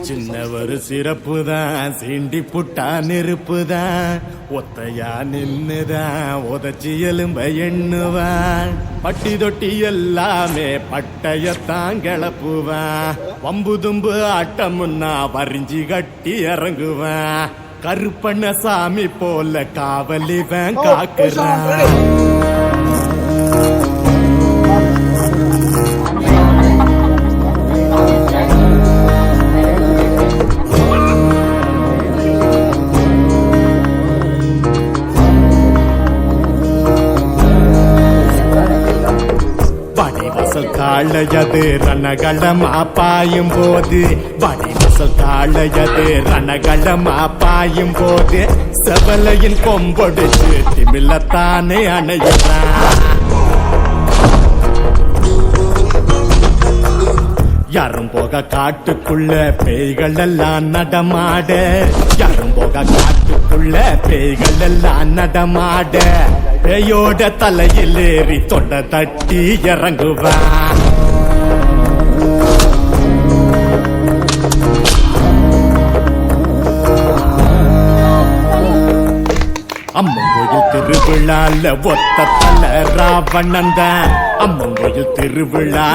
சின்னவர் சிறப்பு தான், சீண்டி புட்டா நெருப்பு தான், ஒத்தையா நின்னுதான் உதச்சி எலும்ப எண்ணுவான். பட்டி தொட்டி எல்லாமே பட்டையத்தான் கிளப்புவான். வம்பு தும்பு ஆட்டமுன்னா வரிஞ்சி கட்டி இறங்குவான். கருப்பண்ண சாமி போல காவலிவன் காக்குறான். வடிவசல் காளையது ரணகளமா பாயும் போது, வடிவசல் காளையது ரணகளமா பாயும் போது, செவலையின் கொம்பொடிச்சு திமிழத்தானே அணையிறான். யாரும் போக காட்டுக்குள்ள பேய்கள் எல்லாம் நடமாட, யாரும் போக காட்டுக்குள்ள பேய்கள் எல்லாம் நடமாட, பேயோட தலையில் ஏறி தொண்டை தட்டி இறங்குவான். அம்மன் கோயில் திருவிழால ஒத்த தல ராவணன் தான், அம்மன் கோயில் திருவிழா